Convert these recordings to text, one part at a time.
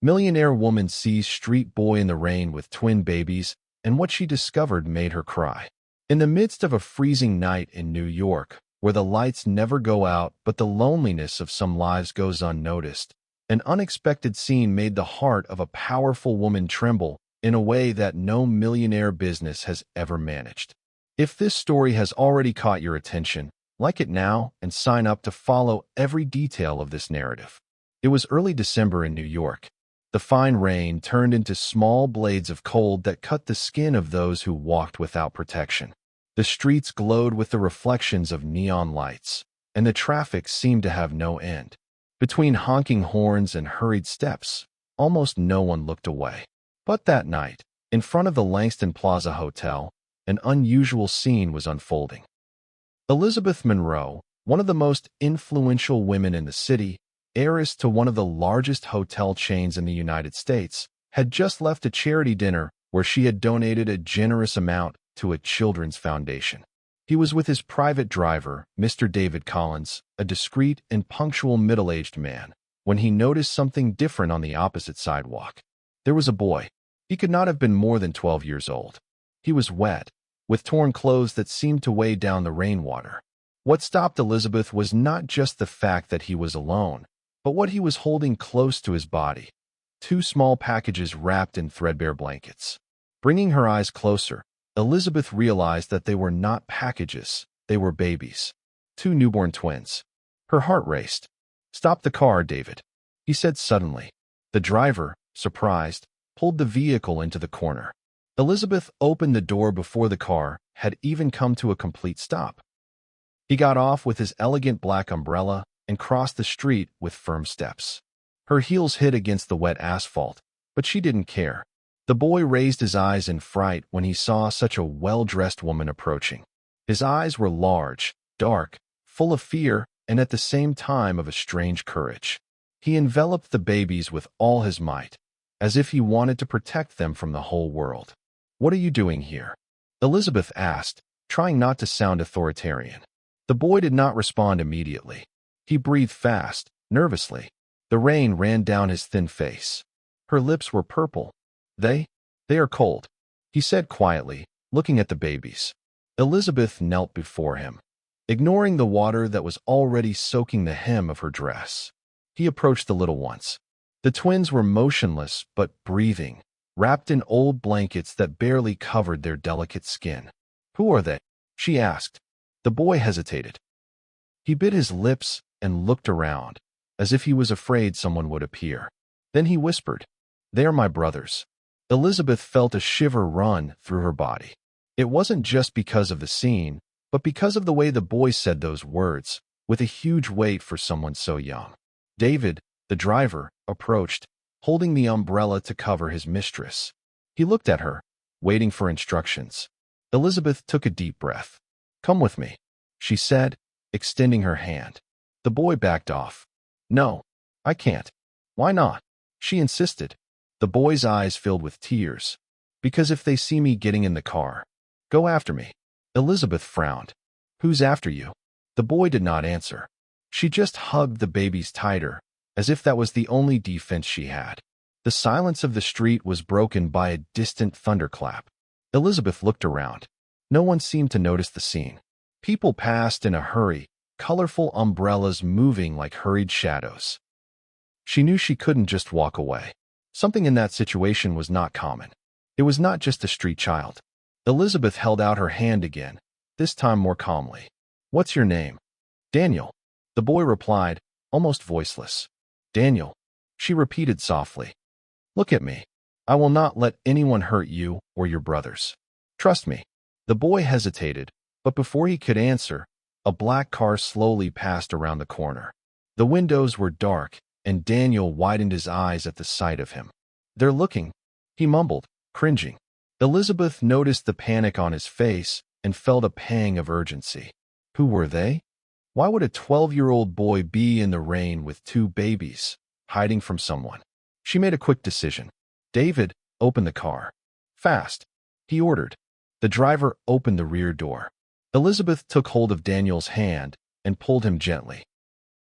Millionaire woman sees street boy in the rain with twin babies, and what she discovered made her cry. In the midst of a freezing night in New York, where the lights never go out but the loneliness of some lives goes unnoticed, an unexpected scene made the heart of a powerful woman tremble in a way that no millionaire business has ever managed. If this story has already caught your attention, like it now and sign up to follow every detail of this narrative. It was early December in New York. The fine rain turned into small blades of cold that cut the skin of those who walked without protection. The streets glowed with the reflections of neon lights, and the traffic seemed to have no end. Between honking horns and hurried steps, almost no one looked away. But that night, in front of the Langston Plaza Hotel, an unusual scene was unfolding. Elizabeth Monroe, one of the most influential women in the city, heiress to one of the largest hotel chains in the United States, had just left a charity dinner where she had donated a generous amount to a children's foundation. He was with his private driver, Mr. David Collins, a discreet and punctual middle-aged man, when he noticed something different on the opposite sidewalk. There was a boy. He could not have been more than 12 years old. He was wet, with torn clothes that seemed to weigh down the rainwater. What stopped Elizabeth was not just the fact that he was alone, but what he was holding close to his body. 2 small packages wrapped in threadbare blankets. Bringing her eyes closer, Elizabeth realized that they were not packages, they were babies. 2 newborn twins. Her heart raced. "Stop the car, David," he said suddenly. The driver, surprised, pulled the vehicle into the corner. Elizabeth opened the door before the car had even come to a complete stop. He got off with his elegant black umbrella and crossed the street with firm steps. Her heels hit against the wet asphalt, but she didn't care. The boy raised his eyes in fright when he saw such a well-dressed woman approaching. His eyes were large, dark, full of fear, and at the same time of a strange courage. He enveloped the babies with all his might, as if he wanted to protect them from the whole world. "What are you doing here?" Elizabeth asked, trying not to sound authoritarian. The boy did not respond immediately. He breathed fast, nervously. The rain ran down his thin face. Her lips were purple. They are cold," he said quietly, looking at the babies. Elizabeth knelt before him, ignoring the water that was already soaking the hem of her dress. He approached the little ones. The twins were motionless but breathing, wrapped in old blankets that barely covered their delicate skin. "Who are they?" she asked. The boy hesitated. He bit his lips and looked around, as if he was afraid someone would appear. Then he whispered, "They are my brothers." Elizabeth felt a shiver run through her body. It wasn't just because of the scene, but because of the way the boy said those words, with a huge weight for someone so young. David, the driver, approached, holding the umbrella to cover his mistress. He looked at her, waiting for instructions. Elizabeth took a deep breath. "Come with me," she said, extending her hand. The boy backed off. "No, I can't." "Why not?" she insisted. The boy's eyes filled with tears. "Because if they see me getting in the car, go after me." Elizabeth frowned. "Who's after you?" The boy did not answer. She just hugged the babies tighter, as if that was the only defense she had. The silence of the street was broken by a distant thunderclap. Elizabeth looked around. No one seemed to notice the scene. People passed in a hurry, colorful umbrellas moving like hurried shadows. She knew she couldn't just walk away. Something in that situation was not common. It was not just a street child. Elizabeth held out her hand again, this time more calmly. "What's your name?" "Daniel," the boy replied, almost voiceless. "Daniel," she repeated softly. "Look at me. I will not let anyone hurt you or your brothers. Trust me." The boy hesitated, but before he could answer, a black car slowly passed around the corner. The windows were dark, and Daniel widened his eyes at the sight of him. "They're looking," he mumbled, cringing. Elizabeth noticed the panic on his face and felt a pang of urgency. Who were they? Why would a 12-year-old boy be in the rain with 2 babies, hiding from someone? She made a quick decision. "David, open the car. Fast," he ordered. The driver opened the rear door. Elizabeth took hold of Daniel's hand and pulled him gently.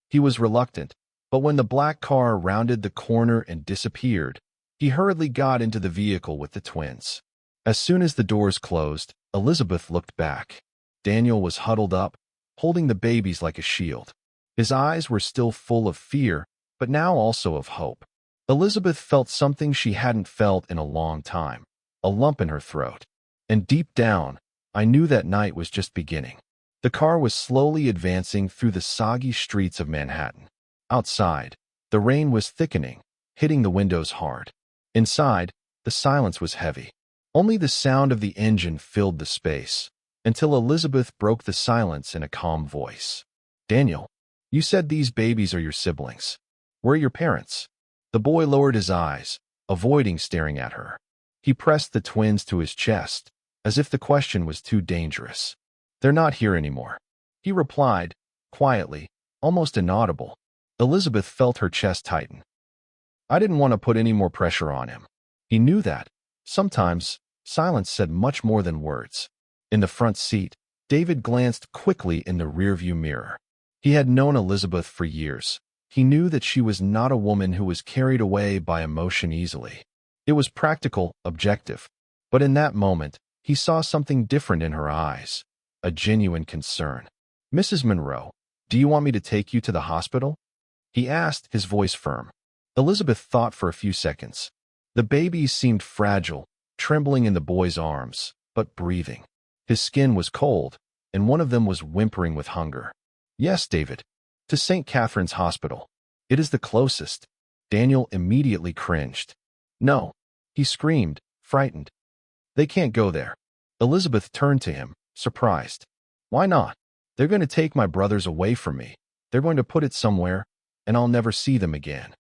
He was reluctant, But when the black car rounded the corner and disappeared, he hurriedly got into the vehicle with the twins. As soon as the doors closed, Elizabeth looked back. Daniel was huddled up, holding the babies like a shield. His eyes were still full of fear, but now also of hope. Elizabeth felt something she hadn't felt in a long time, a lump in her throat. And deep down, I knew that night was just beginning. The car was slowly advancing through the soggy streets of Manhattan. Outside, the rain was thickening, hitting the windows hard. Inside, the silence was heavy. Only the sound of the engine filled the space, until Elizabeth broke the silence in a calm voice. "Daniel, you said these babies are your siblings. Where are your parents?" The boy lowered his eyes, avoiding staring at her. He pressed the twins to his chest, as if the question was too dangerous. "They're not here anymore," he replied, quietly, almost inaudible. Elizabeth felt her chest tighten. I didn't want to put any more pressure on him. He knew that. Sometimes, silence said much more than words. In the front seat, David glanced quickly in the rearview mirror. He had known Elizabeth for years. He knew that she was not a woman who was carried away by emotion easily. It was practical, objective. But in that moment, he saw something different in her eyes, a genuine concern. "Mrs. Monroe, do you want me to take you to the hospital?" he asked, his voice firm. Elizabeth thought for a few seconds. The babies seemed fragile, trembling in the boy's arms, but breathing. His skin was cold, and one of them was whimpering with hunger. "Yes, David. To St. Catherine's Hospital. It is the closest." Daniel immediately cringed. "No," he screamed, frightened. "They can't go there." Elizabeth turned to him, surprised. "Why not? They're going to take my brothers away from me. They're going to put it somewhere, and I'll never see them again."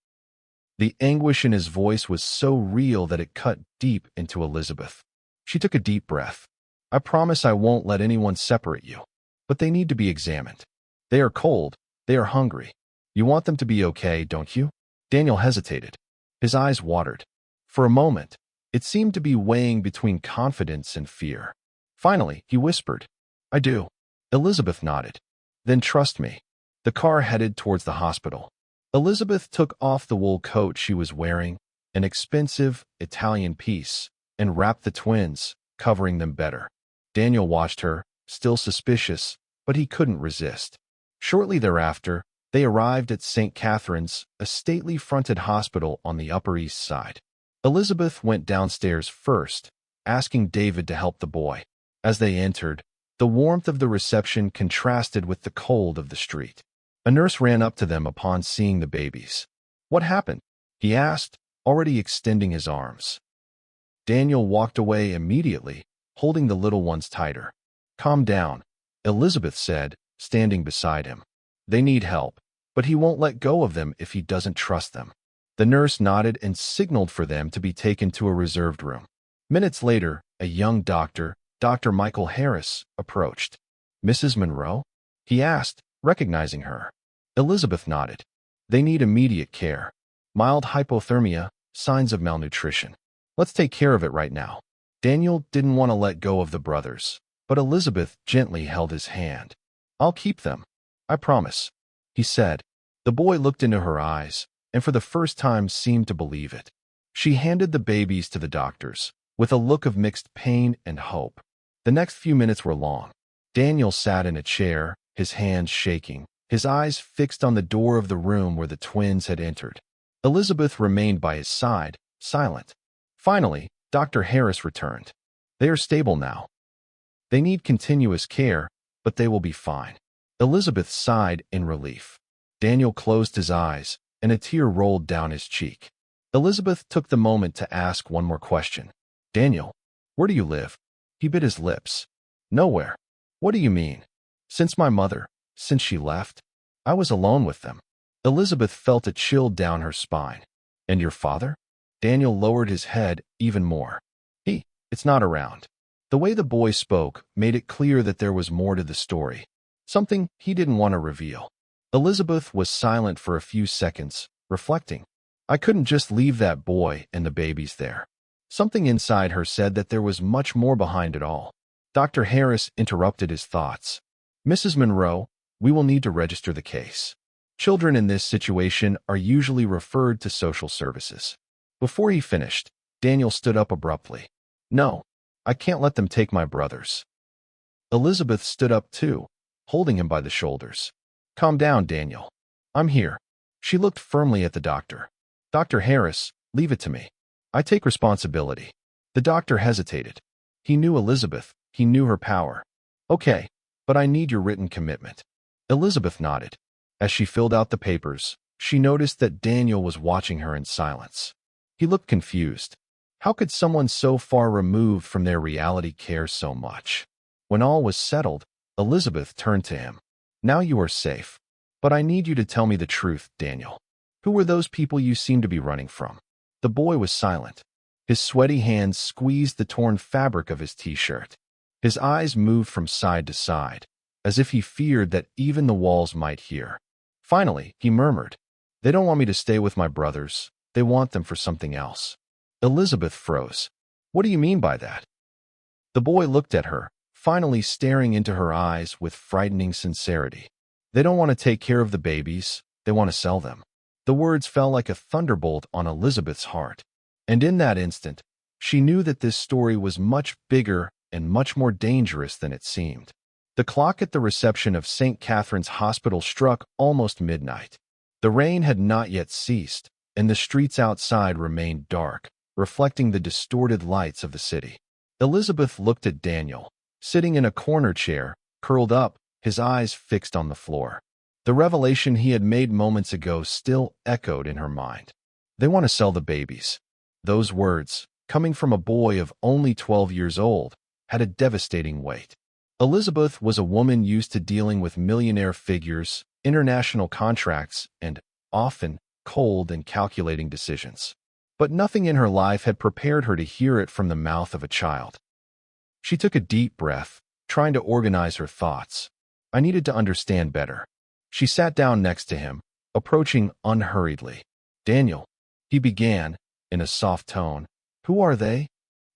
The anguish in his voice was so real that it cut deep into Elizabeth. She took a deep breath. "I promise I won't let anyone separate you. But they need to be examined. They are cold. They are hungry. You want them to be okay, don't you?" Daniel hesitated. His eyes watered. For a moment, it seemed to be weighing between confidence and fear. Finally, he whispered, "I do." Elizabeth nodded. "Then trust me." The car headed towards the hospital. Elizabeth took off the wool coat she was wearing, an expensive Italian piece, and wrapped the twins, covering them better. Daniel watched her, still suspicious, but he couldn't resist. Shortly thereafter, they arrived at St. Catherine's, a stately fronted hospital on the Upper East Side. Elizabeth went downstairs first, asking David to help the boy. As they entered, the warmth of the reception contrasted with the cold of the street. A nurse ran up to them upon seeing the babies. "What happened?" he asked, already extending his arms. Daniel walked away immediately, holding the little ones tighter. "Calm down," Elizabeth said, standing beside him. "They need help, but he won't let go of them if he doesn't trust them." The nurse nodded and signaled for them to be taken to a reserved room. Minutes later, a young doctor, Dr. Michael Harris, approached. "Mrs. Monroe?" he asked, recognizing her. Elizabeth nodded. "They need immediate care. Mild hypothermia, signs of malnutrition. Let's take care of it right now." Daniel didn't want to let go of the brothers, but Elizabeth gently held his hand. "I'll keep them. I promise," he said. The boy looked into her eyes, and for the first time seemed to believe it. She handed the babies to the doctors, with a look of mixed pain and hope. The next few minutes were long. Daniel sat in a chair, his hands shaking, his eyes fixed on the door of the room where the twins had entered. Elizabeth remained by his side, silent. Finally, Dr. Harris returned. "They are stable now. They need continuous care, but they will be fine." Elizabeth sighed in relief. Daniel closed his eyes, and a tear rolled down his cheek. Elizabeth took the moment to ask one more question. "Daniel, where do you live?" He bit his lips. "Nowhere." "What do you mean?" "Since my mother, since she left, I was alone with them." Elizabeth felt a chill down her spine. "And your father?" Daniel lowered his head even more. It's not around." The way the boy spoke made it clear that there was more to the story, something he didn't want to reveal. Elizabeth was silent for a few seconds, reflecting. I couldn't just leave that boy and the babies there. Something inside her said that there was much more behind it all. Dr. Harris interrupted his thoughts. "Mrs. Monroe, we will need to register the case." Children in this situation are usually referred to social services. Before he finished, Daniel stood up abruptly. No, I can't let them take my brothers. Elizabeth stood up too, holding him by the shoulders. Calm down, Daniel. I'm here. She looked firmly at the doctor. Dr. Harris, leave it to me. I take responsibility. The doctor hesitated. He knew Elizabeth. He knew her power. Okay, but I need your written commitment. Elizabeth nodded. As she filled out the papers, she noticed that Daniel was watching her in silence. He looked confused. How could someone so far removed from their reality care so much? When all was settled, Elizabeth turned to him. Now you are safe. But I need you to tell me the truth, Daniel. Who were those people you seem to be running from? The boy was silent. His sweaty hands squeezed the torn fabric of his t-shirt. His eyes moved from side to side, as if he feared that even the walls might hear. Finally, he murmured, They don't want me to stay with my brothers. They want them for something else. Elizabeth froze. What do you mean by that? The boy looked at her, finally staring into her eyes with frightening sincerity. They don't want to take care of the babies. They want to sell them. The words fell like a thunderbolt on Elizabeth's heart. And in that instant, she knew that this story was much bigger and much more dangerous than it seemed. The clock at the reception of St. Catherine's Hospital struck almost midnight. The rain had not yet ceased, and the streets outside remained dark, reflecting the distorted lights of the city. Elizabeth looked at Daniel, sitting in a corner chair, curled up, his eyes fixed on the floor. The revelation he had made moments ago still echoed in her mind. They want to sell the babies. Those words, coming from a boy of only 12 years old, had a devastating weight. Elizabeth was a woman used to dealing with millionaire figures, international contracts, and, often, cold and calculating decisions. But nothing in her life had prepared her to hear it from the mouth of a child. She took a deep breath, trying to organize her thoughts. I needed to understand better. She sat down next to him, approaching unhurriedly. Daniel, he began, in a soft tone. Who are they?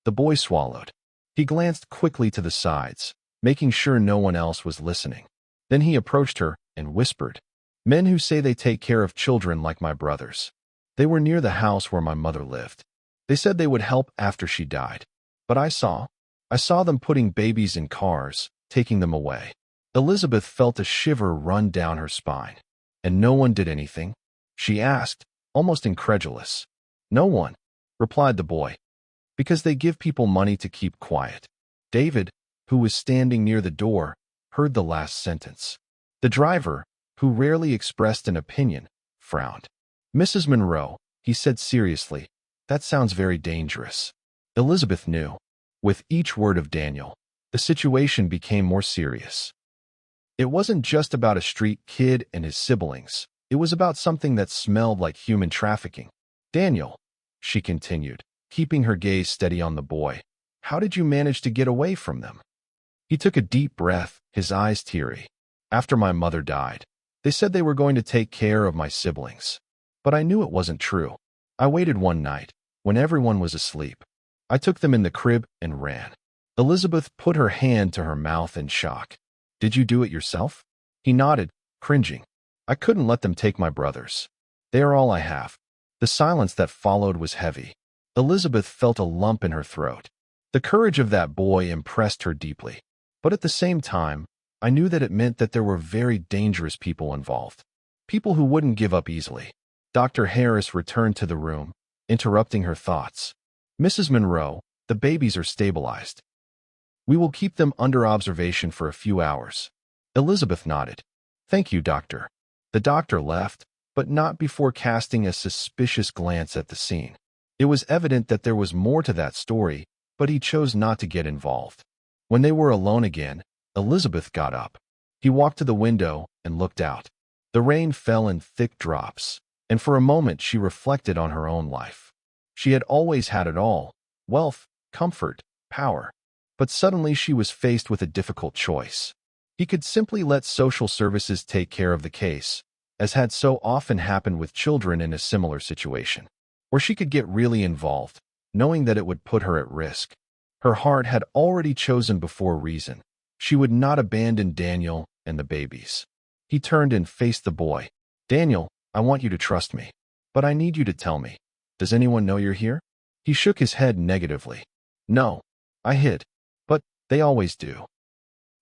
The boy swallowed. He glanced quickly to the sides, making sure no one else was listening. Then he approached her and whispered, Men who say they take care of children like my brothers. They were near the house where my mother lived. They said they would help after she died. But I saw them putting babies in cars, taking them away. Elizabeth felt a shiver run down her spine. And no one did anything? She asked, almost incredulous. No one, replied the boy. Because they give people money to keep quiet. David, who was standing near the door, heard the last sentence. The driver, who rarely expressed an opinion, frowned. Mrs. Monroe, he said seriously, that sounds very dangerous. Elizabeth knew. With each word of Daniel, the situation became more serious. It wasn't just about a street kid and his siblings. It was about something that smelled like human trafficking. Daniel, she continued, keeping her gaze steady on the boy, how did you manage to get away from them? He took a deep breath, his eyes teary. After my mother died, they said they were going to take care of my siblings. But I knew it wasn't true. I waited one night, when everyone was asleep. I took them in the crib and ran. Elizabeth put her hand to her mouth in shock. Did you do it yourself? He nodded, cringing. I couldn't let them take my brothers. They are all I have. The silence that followed was heavy. Elizabeth felt a lump in her throat. The courage of that boy impressed her deeply. But at the same time, I knew that it meant that there were very dangerous people involved. People who wouldn't give up easily. Dr. Harris returned to the room, interrupting her thoughts. Mrs. Monroe, the babies are stabilized. We will keep them under observation for a few hours. Elizabeth nodded. Thank you, doctor. The doctor left, but not before casting a suspicious glance at the scene. It was evident that there was more to that story, but he chose not to get involved. When they were alone again, Elizabeth got up. He walked to the window and looked out. The rain fell in thick drops, and for a moment she reflected on her own life. She had always had it all: wealth, comfort, power. But suddenly she was faced with a difficult choice. He could simply let social services take care of the case, as had so often happened with children in a similar situation. Or she could get really involved, knowing that it would put her at risk. Her heart had already chosen before reason. She would not abandon Daniel and the babies. He turned and faced the boy. Daniel, I want you to trust me. But I need you to tell me. Does anyone know you're here? He shook his head negatively. No. I hid. But they always do.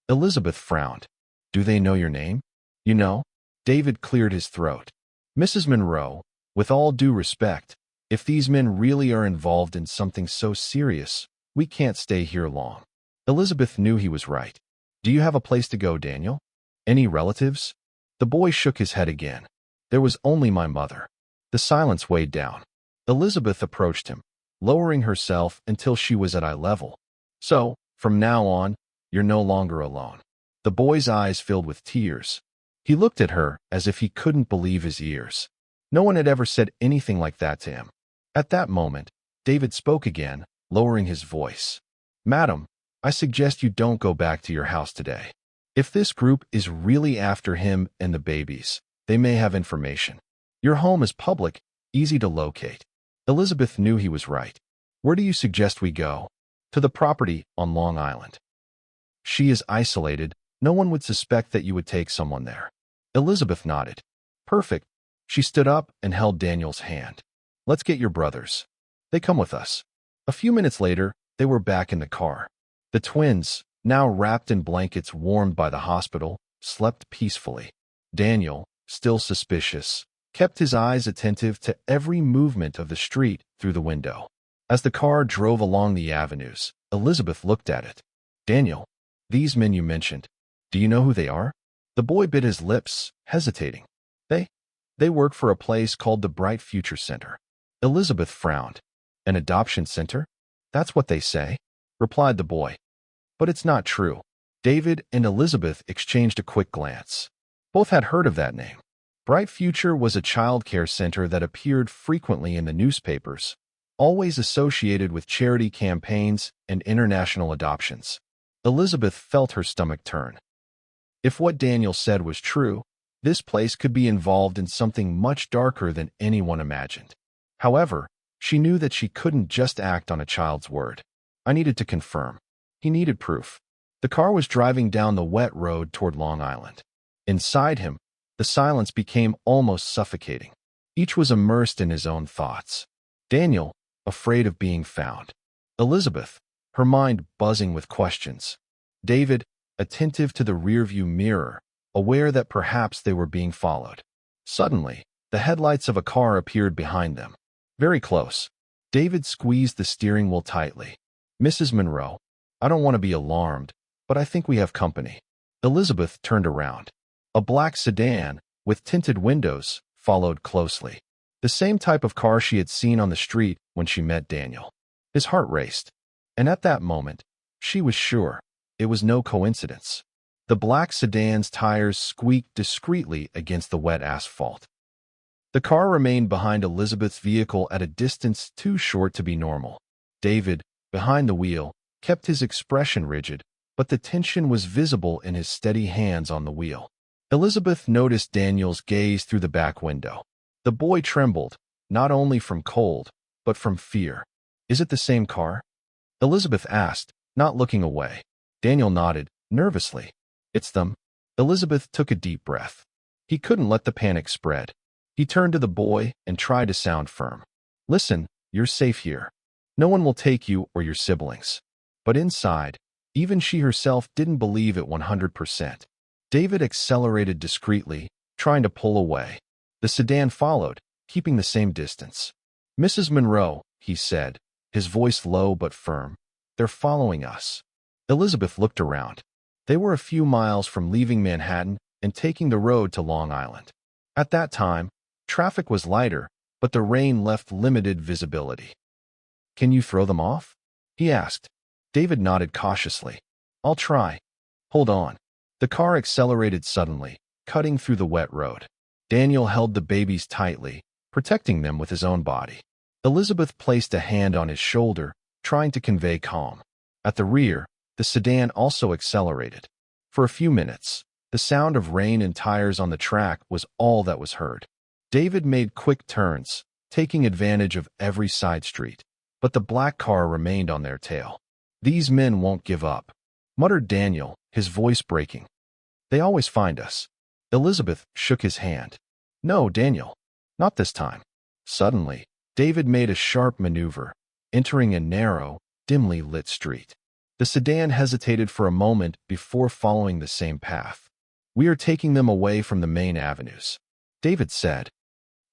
Elizabeth frowned. Do they know your name? You know? David cleared his throat. Mrs. Monroe, with all due respect, if these men really are involved in something so serious, we can't stay here long. Elizabeth knew he was right. Do you have a place to go, Daniel? Any relatives? The boy shook his head again. There was only my mother. The silence weighed down. Elizabeth approached him, lowering herself until she was at eye level. So, from now on, you're no longer alone. The boy's eyes filled with tears. He looked at her as if he couldn't believe his ears. No one had ever said anything like that to him. At that moment, David spoke again, lowering his voice. Madam, I suggest you don't go back to your house today. If this group is really after him and the babies, they may have information. Your home is public, easy to locate. Elizabeth knew he was right. Where do you suggest we go? To the property on Long Island. She is isolated. No one would suspect that you would take someone there. Elizabeth nodded. Perfect. She stood up and held Daniel's hand. Let's get your brothers. They come with us. A few minutes later, they were back in the car. The twins, now wrapped in blankets warmed by the hospital, slept peacefully. Daniel, still suspicious, kept his eyes attentive to every movement of the street through the window. As the car drove along the avenues, Elizabeth looked at it. Daniel, these men you mentioned, do you know who they are? The boy bit his lips, hesitating. They work for a place called the Bright Future Center. Elizabeth frowned. An adoption center? That's what they say, replied the boy. But it's not true. David and Elizabeth exchanged a quick glance. Both had heard of that name. Bright Future was a child care center that appeared frequently in the newspapers, always associated with charity campaigns and international adoptions. Elizabeth felt her stomach turn. If what Daniel said was true, this place could be involved in something much darker than anyone imagined. However, she knew that she couldn't just act on a child's word. I needed to confirm. He needed proof. The car was driving down the wet road toward Long Island. Inside him, the silence became almost suffocating. Each was immersed in his own thoughts. Daniel, afraid of being found. Elizabeth, her mind buzzing with questions. David, attentive to the rearview mirror, aware that perhaps they were being followed. Suddenly, the headlights of a car appeared behind them. Very close. David squeezed the steering wheel tightly. Mrs. Monroe, I don't want to be alarmed, but I think we have company. Elizabeth turned around. A black sedan, with tinted windows, followed closely. The same type of car she had seen on the street when she met Daniel. His heart raced. And at that moment, she was sure it was no coincidence. The black sedan's tires squeaked discreetly against the wet asphalt. The car remained behind Elizabeth's vehicle at a distance too short to be normal. David, behind the wheel, kept his expression rigid, but the tension was visible in his steady hands on the wheel. Elizabeth noticed Daniel's gaze through the back window. The boy trembled, not only from cold, but from fear. Is it the same car? Elizabeth asked, not looking away. Daniel nodded, nervously. It's them. Elizabeth took a deep breath. He couldn't let the panic spread. He turned to the boy and tried to sound firm. Listen, you're safe here. No one will take you or your siblings. But inside, even she herself didn't believe it 100%. David accelerated discreetly, trying to pull away. The sedan followed, keeping the same distance. Mrs. Monroe, he said, his voice low but firm. They're following us. Elizabeth looked around. They were a few miles from leaving Manhattan and taking the road to Long Island. At that time, traffic was lighter, but the rain left limited visibility. Can you throw them off? He asked. David nodded cautiously. I'll try. Hold on. The car accelerated suddenly, cutting through the wet road. Daniel held the babies tightly, protecting them with his own body. Elizabeth placed a hand on his shoulder, trying to convey calm. At the rear, the sedan also accelerated. For a few minutes, the sound of rain and tires on the track was all that was heard. David made quick turns, taking advantage of every side street, but the black car remained on their tail. These men won't give up, muttered Daniel, his voice breaking. They always find us. Elizabeth shook his hand. No, Daniel. Not this time. Suddenly, David made a sharp maneuver, entering a narrow, dimly lit street. The sedan hesitated for a moment before following the same path. We are taking them away from the main avenues, David said.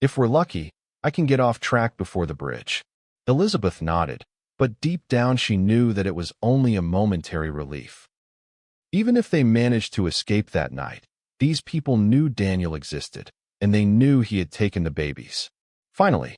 If we're lucky, I can get off track before the bridge. Elizabeth nodded, but deep down she knew that it was only a momentary relief. Even if they managed to escape that night, these people knew Daniel existed, and they knew he had taken the babies. Finally,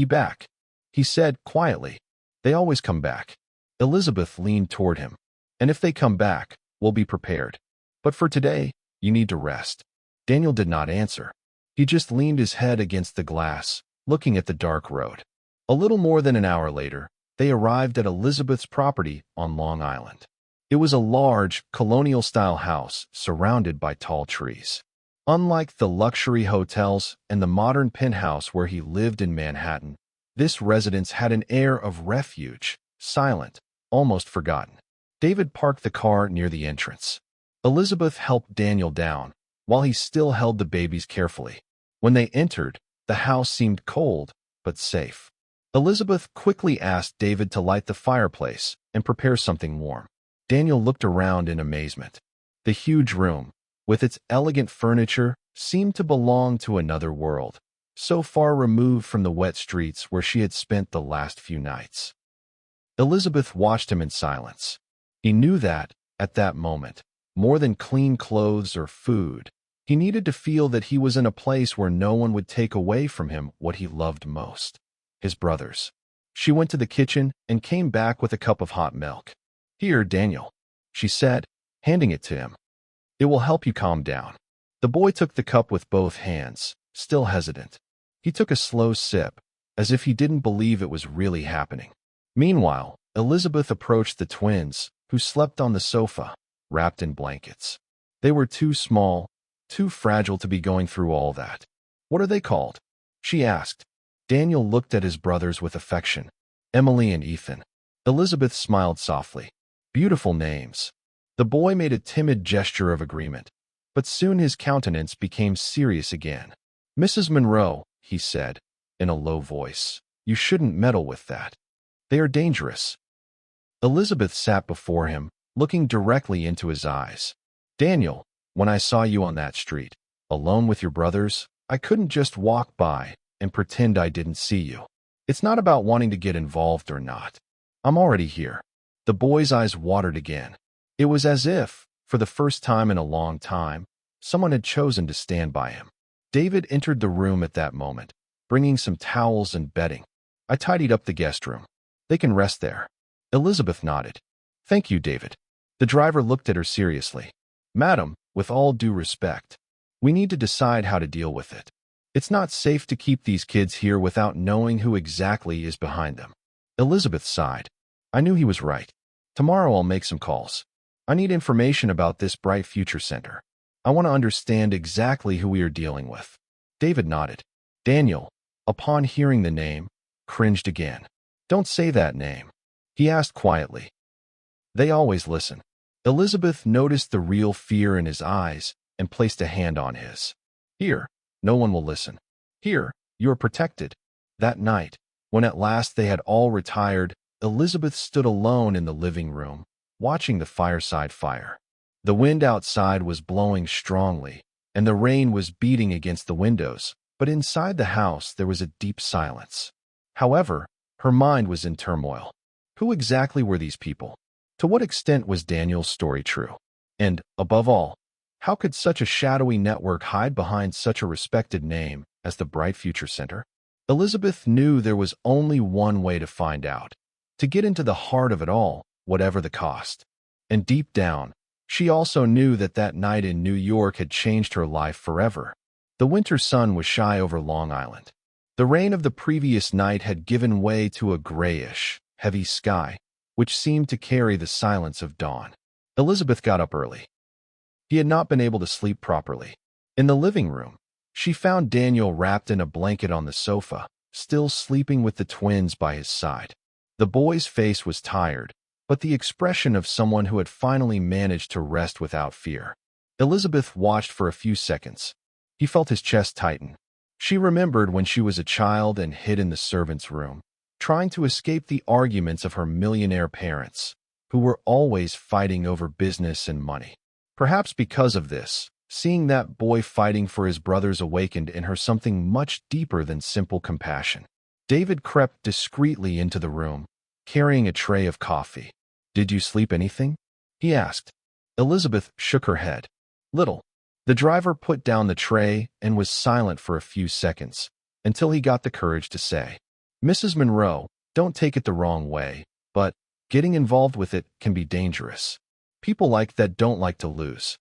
back, he said quietly. They always come back. Elizabeth leaned toward him. And if they come back, we'll be prepared. But for today, you need to rest. Daniel did not answer. He just leaned his head against the glass, looking at the dark road. A little more than an hour later, they arrived at Elizabeth's property on Long Island. It was a large, colonial-style house surrounded by tall trees. Unlike the luxury hotels and the modern penthouse where he lived in Manhattan, this residence had an air of refuge, silent, almost forgotten. David parked the car near the entrance. Elizabeth helped Daniel down, while he still held the babies carefully. When they entered, the house seemed cold, but safe. Elizabeth quickly asked David to light the fireplace and prepare something warm. Daniel looked around in amazement. The huge room, with its elegant furniture, seemed to belong to another world, so far removed from the wet streets where she had spent the last few nights. Elizabeth watched him in silence. He knew that, at that moment, more than clean clothes or food, he needed to feel that he was in a place where no one would take away from him what he loved most, his brothers. She went to the kitchen and came back with a cup of hot milk. Here, Daniel, she said, handing it to him. It will help you calm down. The boy took the cup with both hands, still hesitant. He took a slow sip, as if he didn't believe it was really happening. Meanwhile, Elizabeth approached the twins, who slept on the sofa, wrapped in blankets. They were too small, too fragile to be going through all that. What are they called? She asked. Daniel looked at his brothers with affection. Emily and Ethan. Elizabeth smiled softly. Beautiful names. The boy made a timid gesture of agreement, but soon his countenance became serious again. Mrs. Monroe, he said, in a low voice, you shouldn't meddle with that. They are dangerous. Elizabeth sat before him, looking directly into his eyes. Daniel, when I saw you on that street, alone with your brothers, I couldn't just walk by and pretend I didn't see you. It's not about wanting to get involved or not. I'm already here. The boy's eyes watered again. It was as if, for the first time in a long time, someone had chosen to stand by him. David entered the room at that moment, bringing some towels and bedding. I tidied up the guest room. They can rest there. Elizabeth nodded. Thank you, David. The driver looked at her seriously. Madam, with all due respect, we need to decide how to deal with it. It's not safe to keep these kids here without knowing who exactly is behind them. Elizabeth sighed. I knew he was right. Tomorrow I'll make some calls. I need information about this Bright Future Center. I want to understand exactly who we are dealing with. David nodded. Daniel, upon hearing the name, cringed again. Don't say that name, he asked quietly. They always listen. Elizabeth noticed the real fear in his eyes and placed a hand on his. Here, no one will listen. Here, you are protected. That night, when at last they had all retired, Elizabeth stood alone in the living room, watching the fireside fire. The wind outside was blowing strongly, and the rain was beating against the windows, but inside the house there was a deep silence. However, her mind was in turmoil. Who exactly were these people? To what extent was Daniel's story true? And, above all, how could such a shadowy network hide behind such a respected name as the Bright Future Center? Elizabeth knew there was only one way to find out. To get into the heart of it all, whatever the cost. And deep down, she also knew that that night in New York had changed her life forever. The winter sun was shy over Long Island. The rain of the previous night had given way to a grayish, heavy sky, which seemed to carry the silence of dawn. Elizabeth got up early. He had not been able to sleep properly. In the living room, she found Daniel wrapped in a blanket on the sofa, still sleeping with the twins by his side. The boy's face was tired, but the expression of someone who had finally managed to rest without fear. Elizabeth watched for a few seconds. He felt his chest tighten. She remembered when she was a child and hid in the servants' room, trying to escape the arguments of her millionaire parents, who were always fighting over business and money. Perhaps because of this, seeing that boy fighting for his brothers awakened in her something much deeper than simple compassion. David crept discreetly into the room, carrying a tray of coffee. "Did you sleep anything?" he asked. Elizabeth shook her head. "Little." The driver put down the tray and was silent for a few seconds, until he got the courage to say, "Mrs. Monroe, don't take it the wrong way, but getting involved with it can be dangerous. People like that don't like to lose."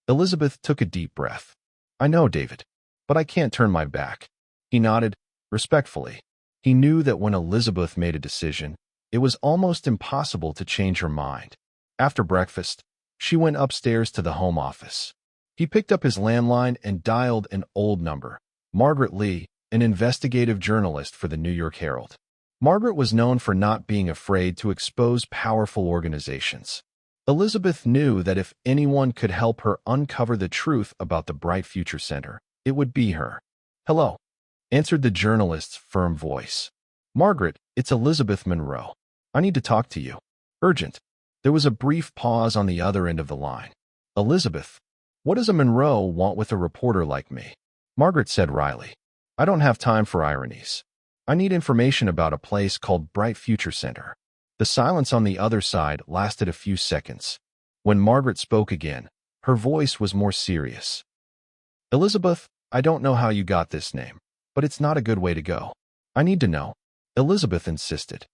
Elizabeth took a deep breath. "I know, David, but I can't turn my back." He nodded, respectfully. He knew that when Elizabeth made a decision, it was almost impossible to change her mind. After breakfast, she went upstairs to the home office. He picked up his landline and dialed an old number, Margaret Lee, an investigative journalist for the New York Herald. Margaret was known for not being afraid to expose powerful organizations. Elizabeth knew that if anyone could help her uncover the truth about the Bright Future Center, it would be her. "Hello," answered the journalist's firm voice. "Margaret, it's Elizabeth Monroe. I need to talk to you. Urgent." There was a brief pause on the other end of the line. "Elizabeth, what does a Monroe want with a reporter like me?" Margaret said wryly. "I don't have time for ironies. I need information about a place called Bright Future Center." The silence on the other side lasted a few seconds. When Margaret spoke again, her voice was more serious. "Elizabeth, I don't know how you got this name, but it's not a good way to go. I need to know." Elizabeth insisted.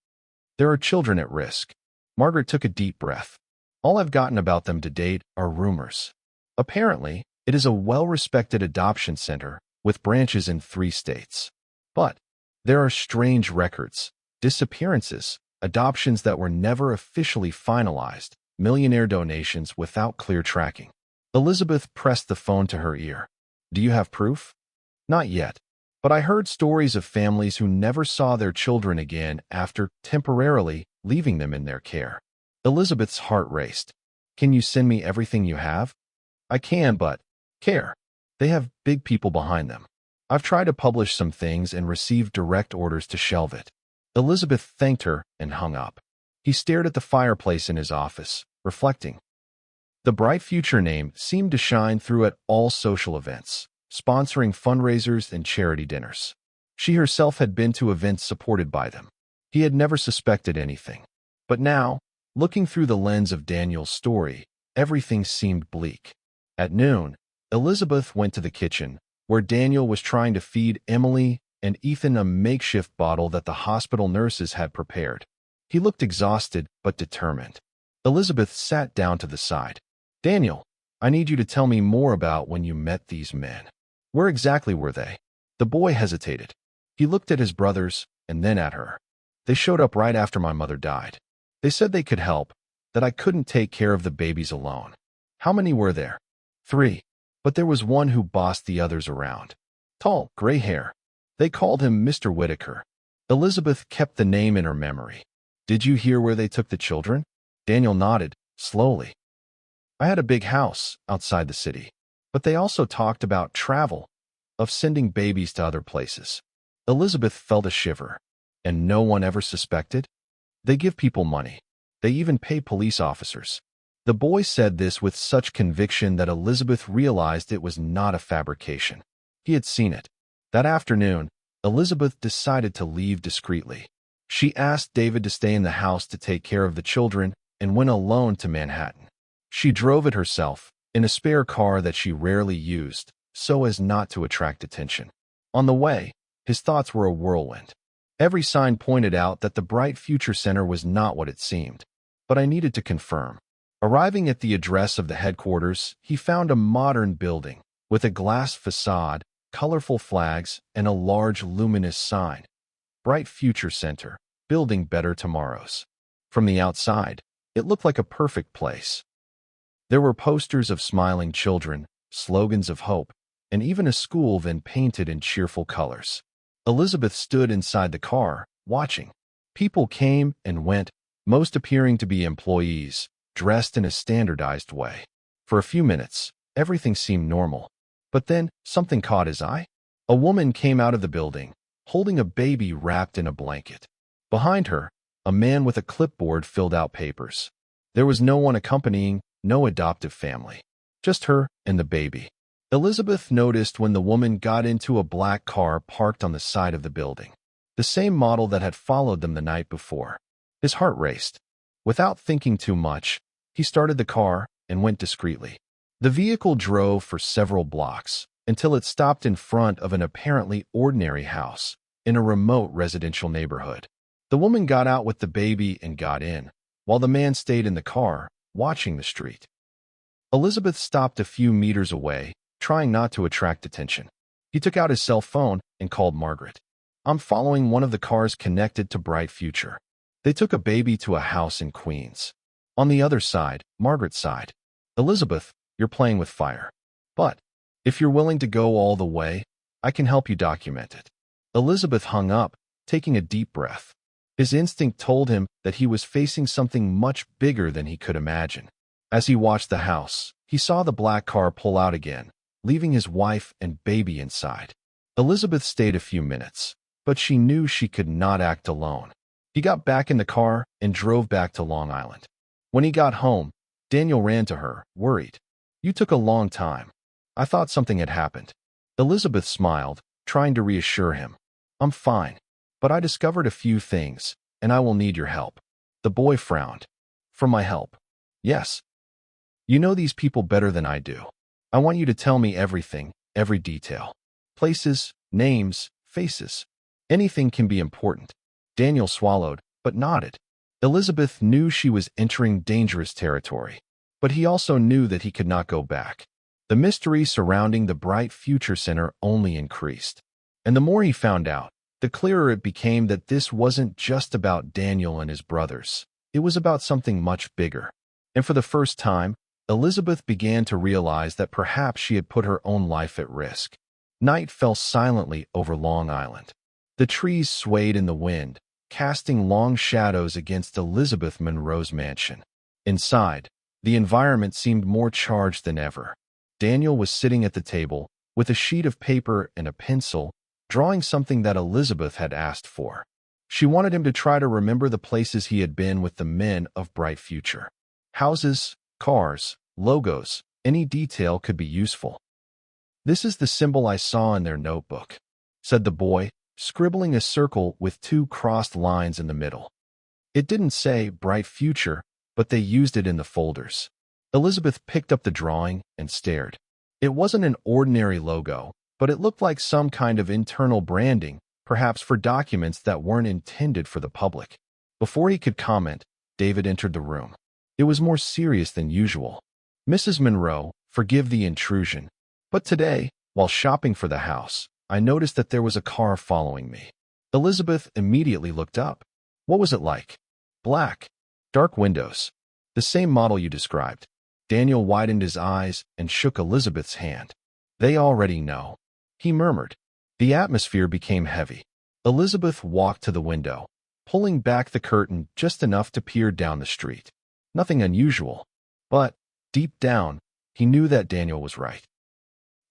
"There are children at risk." Margaret took a deep breath. "All I've gotten about them to date are rumors. Apparently, it is a well-respected adoption center with branches in 3 states. But there are strange records, disappearances, adoptions that were never officially finalized, millionaire donations without clear tracking." Elizabeth pressed the phone to her ear. "Do you have proof?" "Not yet, but I heard stories of families who never saw their children again after temporarily leaving them in their care." Elizabeth's heart raced. "Can you send me everything you have?" "I can, but care. They have big people behind them. I've tried to publish some things and received direct orders to shelve it." Elizabeth thanked her and hung up. He stared at the fireplace in his office, reflecting. The Bright Future name seemed to shine through at all social events, sponsoring fundraisers and charity dinners. She herself had been to events supported by them. He had never suspected anything. But now, looking through the lens of Daniel's story, everything seemed bleak. At noon, Elizabeth went to the kitchen, where Daniel was trying to feed Emily and Ethan a makeshift bottle that the hospital nurses had prepared. He looked exhausted but determined. Elizabeth sat down to the side. "Daniel, I need you to tell me more about when you met these men. Where exactly were they?" The boy hesitated. He looked at his brothers and then at her. "They showed up right after my mother died. They said they could help, that I couldn't take care of the babies alone." "How many were there?" "3. But there was one who bossed the others around. Tall, gray hair. They called him Mr. Whitaker." Elizabeth kept the name in her memory. "Did you hear where they took the children?" Daniel nodded, slowly. "I had a big house outside the city, but they also talked about travel, of sending babies to other places." Elizabeth felt a shiver. "And no one ever suspected?" "They give people money. They even pay police officers." The boy said this with such conviction that Elizabeth realized it was not a fabrication. He had seen it. That afternoon, Elizabeth decided to leave discreetly. She asked David to stay in the house to take care of the children and went alone to Manhattan. She drove it herself, in a spare car that she rarely used, so as not to attract attention. On the way, his thoughts were a whirlwind. Every sign pointed out that the Bright Future Center was not what it seemed, but I needed to confirm. Arriving at the address of the headquarters, he found a modern building with a glass facade, colorful flags, and a large luminous sign. Bright Future Center, building better tomorrows. From the outside, it looked like a perfect place. There were posters of smiling children, slogans of hope, and even a school van painted in cheerful colors. Elizabeth stood inside the car, watching. People came and went, most appearing to be employees, dressed in a standardized way. For a few minutes, everything seemed normal. But then something caught his eye. A woman came out of the building, holding a baby wrapped in a blanket. Behind her, a man with a clipboard filled out papers. There was no one accompanying, no adoptive family. Just her and the baby. Elizabeth noticed when the woman got into a black car parked on the side of the building. The same model that had followed them the night before. His heart raced. Without thinking too much, he started the car and went discreetly. The vehicle drove for several blocks until it stopped in front of an apparently ordinary house in a remote residential neighborhood. The woman got out with the baby and got in, while the man stayed in the car, watching the street. Elizabeth stopped a few meters away, trying not to attract attention. He took out his cell phone and called Margaret. I'm following one of the cars connected to Bright Future. They took a baby to a house in Queens. On the other side, Margaret sighed. Elizabeth, you're playing with fire. But if you're willing to go all the way, I can help you document it. Elizabeth hung up, taking a deep breath. His instinct told him that he was facing something much bigger than he could imagine. As he watched the house, he saw the black car pull out again, leaving his wife and baby inside. Elizabeth stayed a few minutes, but she knew she could not act alone. He got back in the car and drove back to Long Island. When he got home, Daniel ran to her, worried. You took a long time. I thought something had happened. Elizabeth smiled, trying to reassure him. I'm fine, but I discovered a few things, and I will need your help. The boy frowned. For my help? Yes. You know these people better than I do. I want you to tell me everything, every detail. Places, names, faces. Anything can be important. Daniel swallowed, but nodded. Elizabeth knew she was entering dangerous territory, but he also knew that he could not go back. The mystery surrounding the Bright Future Center only increased. And the more he found out, the clearer it became that this wasn't just about Daniel and his brothers. It was about something much bigger. And for the first time, Elizabeth began to realize that perhaps she had put her own life at risk. Night fell silently over Long Island. The trees swayed in the wind, casting long shadows against Elizabeth Monroe's mansion. Inside, the environment seemed more charged than ever. Daniel was sitting at the table, with a sheet of paper and a pencil, drawing something that Elizabeth had asked for. She wanted him to try to remember the places he had been with the men of Bright Future. Houses, cars, logos, any detail could be useful. This is the symbol I saw in their notebook, said the boy, scribbling a circle with two crossed lines in the middle. It didn't say Bright Future, but they used it in the folders. Elizabeth picked up the drawing and stared. It wasn't an ordinary logo, but it looked like some kind of internal branding, perhaps for documents that weren't intended for the public. Before he could comment, David entered the room. It was more serious than usual. Mrs. Monroe, forgive the intrusion, but today, while shopping for the house, I noticed that there was a car following me. Elizabeth immediately looked up. What was it like? Black. Dark windows. The same model you described. Daniel widened his eyes and shook Elizabeth's hand. They already know. He murmured. The atmosphere became heavy. Elizabeth walked to the window, pulling back the curtain just enough to peer down the street. Nothing unusual, but, deep down, he knew that Daniel was right.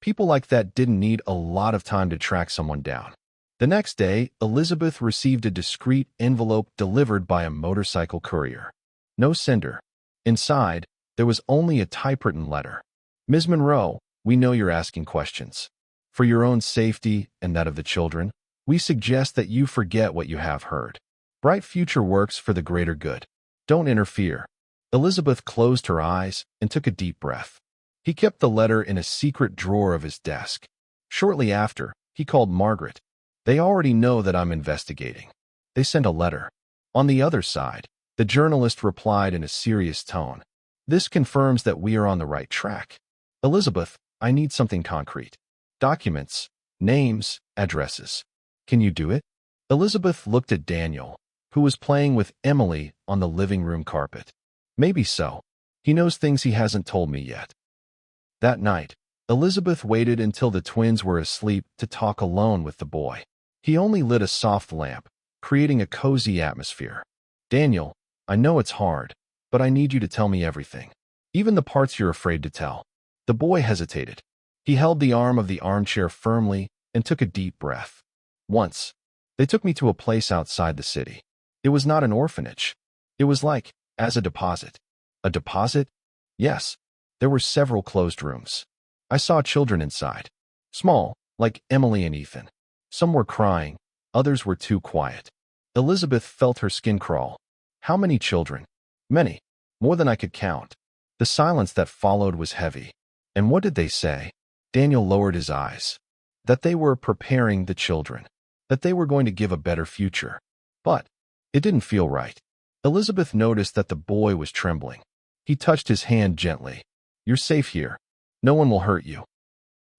People like that didn't need a lot of time to track someone down. The next day, Elizabeth received a discreet envelope delivered by a motorcycle courier. No sender. Inside, there was only a typewritten letter. Ms. Monroe, we know you're asking questions. For your own safety and that of the children, we suggest that you forget what you have heard. Bright Future works for the greater good. Don't interfere. Elizabeth closed her eyes and took a deep breath. He kept the letter in a secret drawer of his desk. Shortly after, he called Margaret. They already know that I'm investigating. They sent a letter. On the other side, the journalist replied in a serious tone. This confirms that we are on the right track. Elizabeth, I need something concrete. Documents, names, addresses. Can you do it? Elizabeth looked at Daniel, who was playing with Emily on the living room carpet. Maybe so. He knows things he hasn't told me yet. That night, Elizabeth waited until the twins were asleep to talk alone with the boy. He only lit a soft lamp, creating a cozy atmosphere. Daniel, I know it's hard, but I need you to tell me everything. Even the parts you're afraid to tell. The boy hesitated. He held the arm of the armchair firmly and took a deep breath. Once, they took me to a place outside the city. It was not an orphanage. It was like, as a deposit. A deposit? Yes. There were several closed rooms. I saw children inside. Small, like Emily and Ethan. Some were crying, others were too quiet. Elizabeth felt her skin crawl. How many children? Many. More than I could count. The silence that followed was heavy. And what did they say? Daniel lowered his eyes. That they were preparing the children. That they were going to give a better future. But it didn't feel right. Elizabeth noticed that the boy was trembling. He touched his hand gently. You're safe here. No one will hurt you.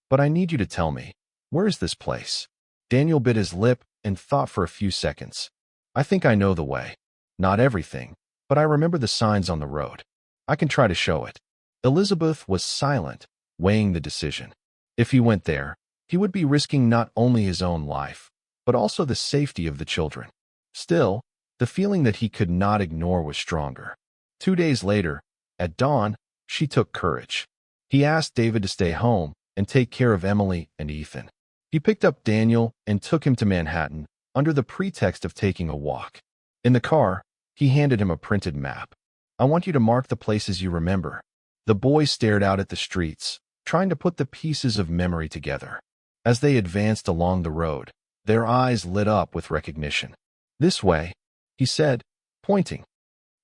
But I need you to tell me, where is this place? Daniel bit his lip and thought for a few seconds. I think I know the way. Not everything, but I remember the signs on the road. I can try to show it. Elizabeth was silent, weighing the decision. If he went there, he would be risking not only his own life, but also the safety of the children. Still, the feeling that he could not ignore was stronger. 2 days later, at dawn, she took courage. He asked David to stay home and take care of Emily and Ethan. He picked up Daniel and took him to Manhattan under the pretext of taking a walk. In the car, he handed him a printed map. I want you to mark the places you remember. The boy stared out at the streets, trying to put the pieces of memory together. As they advanced along the road, their eyes lit up with recognition. This way, he said, pointing.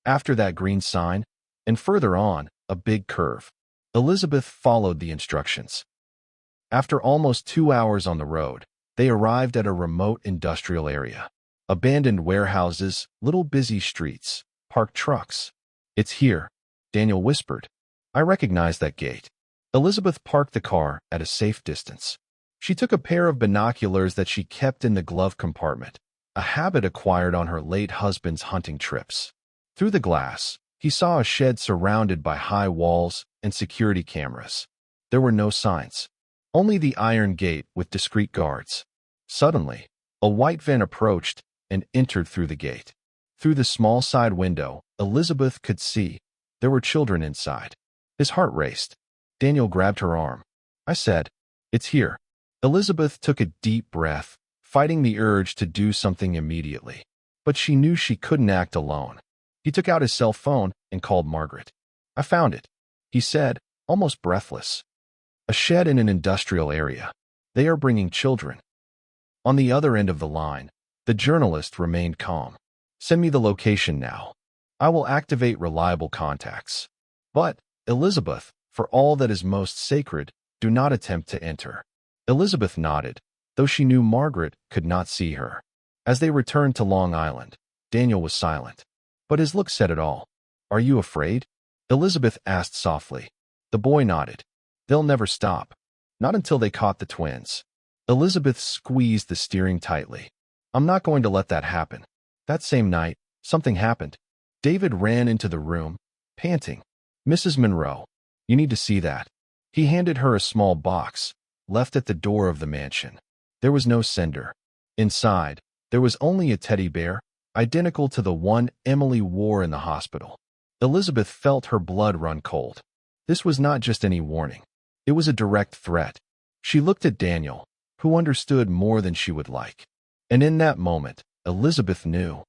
After that green sign, and further on, a big curve. Elizabeth followed the instructions. After almost 2 hours on the road, they arrived at a remote industrial area. Abandoned warehouses, little busy streets, parked trucks. It's here, Daniel whispered. I recognize that gate. Elizabeth parked the car at a safe distance. She took a pair of binoculars that she kept in the glove compartment, a habit acquired on her late husband's hunting trips. Through the glass, he saw a shed surrounded by high walls and security cameras. There were no signs. Only the iron gate with discreet guards. Suddenly, a white van approached and entered through the gate. Through the small side window, Elizabeth could see there were children inside. His heart raced. Daniel grabbed her arm. I said, it's here. Elizabeth took a deep breath, fighting the urge to do something immediately. But she knew she couldn't act alone. He took out his cell phone and called Margaret. I found it, he said, almost breathless. A shed in an industrial area. They are bringing children. On the other end of the line, the journalist remained calm. Send me the location now. I will activate reliable contacts. But, Elizabeth, for all that is most sacred, do not attempt to enter. Elizabeth nodded, though she knew Margaret could not see her. As they returned to Long Island, Daniel was silent. But his look said it all. Are you afraid? Elizabeth asked softly. The boy nodded. They'll never stop. Not until they caught the twins. Elizabeth squeezed the steering tightly. I'm not going to let that happen. That same night, something happened. David ran into the room, panting. Mrs. Monroe, you need to see that. He handed her a small box, left at the door of the mansion. There was no sender. Inside, there was only a teddy bear, identical to the one Emily wore in the hospital. Elizabeth felt her blood run cold. This was not just any warning. It was a direct threat. She looked at Daniel, who understood more than she would like. And in that moment, Elizabeth knew.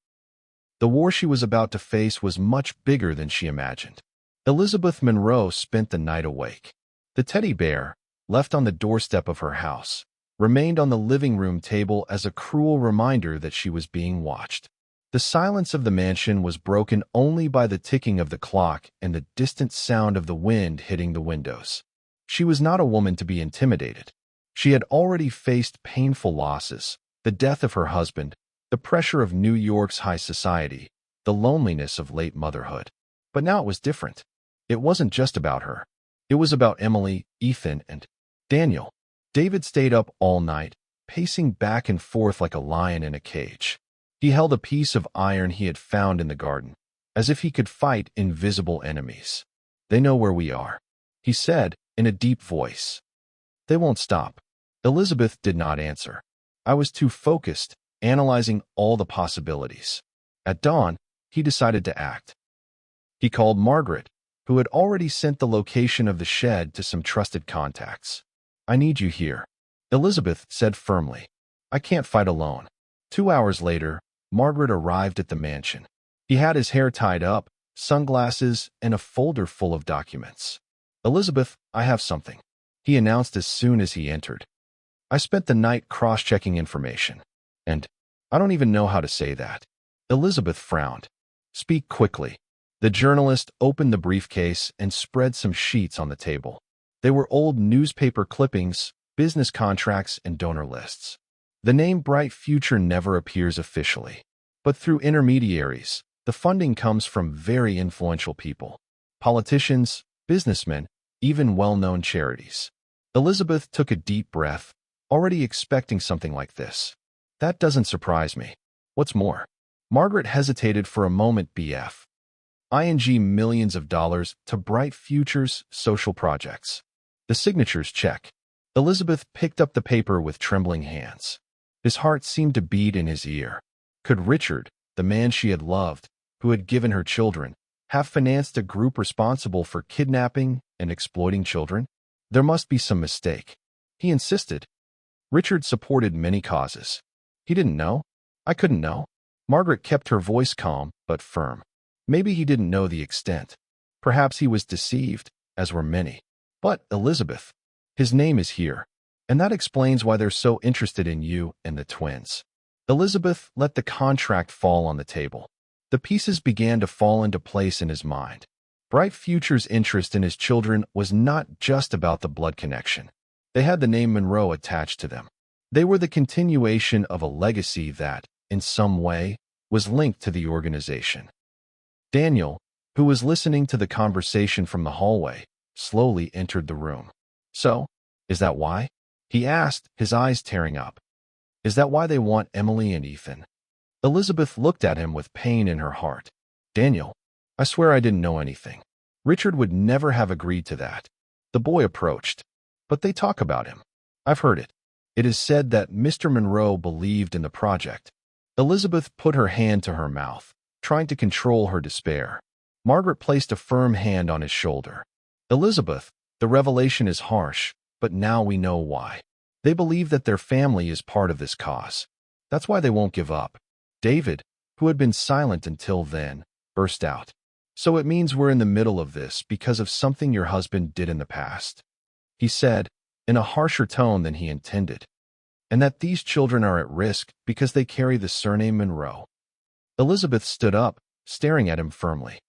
The war she was about to face was much bigger than she imagined. Elizabeth Monroe spent the night awake. The teddy bear, left on the doorstep of her house, remained on the living room table as a cruel reminder that she was being watched. The silence of the mansion was broken only by the ticking of the clock and the distant sound of the wind hitting the windows. She was not a woman to be intimidated. She had already faced painful losses, the death of her husband, the pressure of New York's high society, the loneliness of late motherhood. But now it was different. It wasn't just about her. It was about Emily, Ethan, and Daniel. David stayed up all night, pacing back and forth like a lion in a cage. He held a piece of iron he had found in the garden, as if he could fight invisible enemies. They know where we are, he said in a deep voice. They won't stop. Elizabeth did not answer. I was too focused, analyzing all the possibilities. At dawn, he decided to act. He called Margaret, who had already sent the location of the shed to some trusted contacts. I need you here," Elizabeth said firmly. "I can't fight alone." 2 hours later, Margaret arrived at the mansion. He had his hair tied up, sunglasses, and a folder full of documents. "Elizabeth, I have something," he announced as soon as he entered. "I spent the night cross-checking information. And I don't even know how to say that." Elizabeth frowned. "Speak quickly." The journalist opened the briefcase and spread some sheets on the table. They were old newspaper clippings, business contracts, and donor lists. The name Bright Future never appears officially, but through intermediaries, the funding comes from very influential people: politicians, businessmen, even well-known charities. Elizabeth took a deep breath, already expecting something like this. "That doesn't surprise me. What's more?" Margaret hesitated for a moment. BF. ING millions of dollars to Bright Future's social projects. The signatures check. Elizabeth picked up the paper with trembling hands. His heart seemed to beat in his ear. Could Richard, the man she had loved, who had given her children, have financed a group responsible for kidnapping and exploiting children? There must be some mistake. He insisted. Richard supported many causes. He didn't know. I couldn't know. Margaret kept her voice calm but firm. Maybe he didn't know the extent. Perhaps he was deceived, as were many. But, Elizabeth, his name is here, and that explains why they're so interested in you and the twins. Elizabeth let the contract fall on the table. The pieces began to fall into place in his mind. Bright Future's interest in his children was not just about the blood connection. They had the name Monroe attached to them. They were the continuation of a legacy that, in some way, was linked to the organization. Daniel, who was listening to the conversation from the hallway, slowly entered the room. "So, is that why?" he asked, his eyes tearing up. "Is that why they want Emily and Ethan?" Elizabeth looked at him with pain in her heart. "Daniel, I swear I didn't know anything. Richard would never have agreed to that." The boy approached. "But they talk about him. I've heard it. It is said that Mr. Monroe believed in the project." Elizabeth put her hand to her mouth, trying to control her despair. Margaret placed a firm hand on his shoulder. "Elizabeth, the revelation is harsh, but now we know why. They believe that their family is part of this cause. That's why they won't give up." David, who had been silent until then, burst out. "So it means we're in the middle of this because of something your husband did in the past," he said, in a harsher tone than he intended. "And that these children are at risk because they carry the surname Monroe." Elizabeth stood up, staring at him firmly.